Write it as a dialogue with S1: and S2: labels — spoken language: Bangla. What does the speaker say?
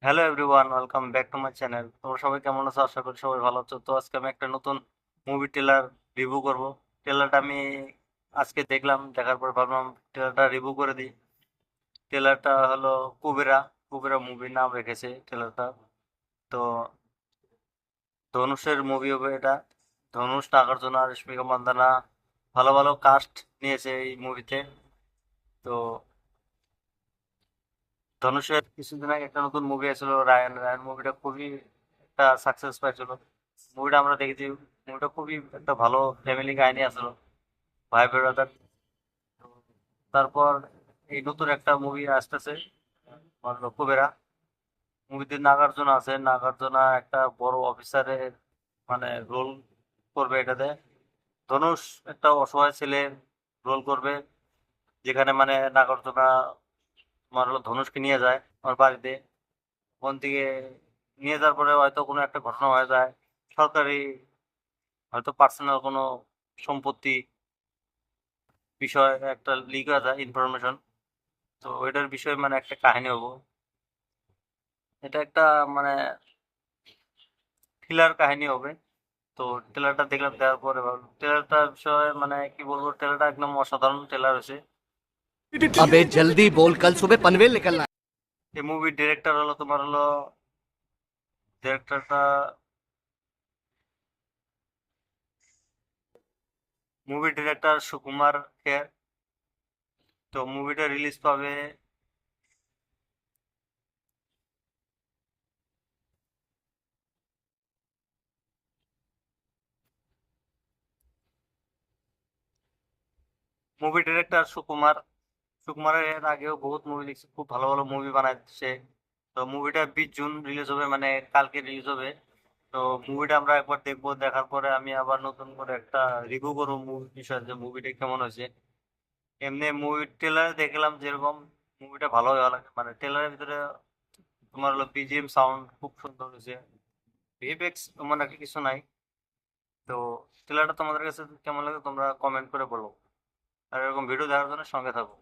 S1: Hello everyone, welcome back to my channel. তোমরা সবাই কেমন আছো? আশা করি সবাই ভালো আছো। তো আজকে আমি একটা নতুন মুভি ট্রেলার রিভিউ করব। ট্রেলারটা আমি আজকে দেখলাম, দেখার পর ভাবলাম ট্রেলারটা রিভিউ করে দিই। ট্রেলারটা হলো কুবেরা। কুবেরা মুভির নাম রেখেছে ট্রেলারটা। তো ধনুষের মুভি হবে এটা। ধনুষ, নাগার্জুনা, রশ্মিকা মান্দানা, ভালো ভালো কাস্ট নিয়েছে এই মুভিতে। তো ধনুষের কিছুদিন আগে একটা নতুন মুভি এসেছিল, রায়ান। রায়ান মুভিটা খুবই একটা সাকসেস পাইছিল। মুভিটা আমরা দেখেছি। মুভিটা খুবই একটা ভালো ফ্যামিলি কাহিনী আসলো, ভাই ব্রাদার। তারপর এই নতুন একটা মুভি আসতেছে, আমার লক্ষ্যবেরা। মুভিতে নাগার্জুনা আছে। নাগার্জুনা একটা বড় অফিসারের মানে রোল করবে এটাতে। ধনুষ একটা অসহায় ছেলে রোল করবে, যেখানে মানে নাগার্জুনা তোমার হলো ধনুষকে নিয়ে যায় আমার বাড়িতে। ওখান থেকে নিয়ে যাওয়ার পরে হয়তো কোনো একটা ঘটনা হয়ে যায়। সরকারি হয়তো পার্সোনাল কোনো সম্পত্তি বিষয় একটা লিক হয়ে যায় ইনফরমেশন। তো এটার বিষয়ে মানে একটা কাহিনী হবো। এটা একটা মানে থ্রিলার কাহিনী হবে। তো ট্রেলারটা দেখলাম, দেওয়ার পরে ট্রেলারটার বিষয়ে মানে কি বলবো, ট্রেলারটা একদম অসাধারণ ট্রেলার হয়েছে।
S2: अबे जल्दी बोल, कल सुबह पनवेल निकलना है।
S1: এই মুভির ডিরেক্টর হলো তোমার হলো ডিরেক্টরটা মুভির ডিরেক্টর সুকুমার খের। তো মুভিটা রিলিজ পাবে মুভি ডিরেক্টর সুকুমার। সুকুমারের এর আগেও বহুত মুভি দেখছি, খুব ভালো ভালো মুভি বানাচ্ছে। তো মুভিটা 20 জুন রিলিজ হবে, মানে কালকে রিলিজ হবে। তো মুভিটা আমরা একবার দেখবো, দেখার পরে আমি আবার নতুন করে একটা রিভিউ করবো মুভি বিষয়ে, যে মুভিটা কেমন হয়েছে। এমনি মুভি ট্রেলার দেখলাম যেরকম, মুভিটা ভালো ভালো লাগে। মানে ট্রেলারের ভিতরে তোমার হলো বিজিএম সাউন্ড খুব সুন্দর হয়েছে। ভিএফএক্স তেমন একটা কিছু নাই। তো ট্রেলারটা তোমাদের কাছে কেমন লাগে তোমরা কমেন্ট করে বলো। আর এরকম ভিডিও দেখার জন্য সঙ্গে থাকো।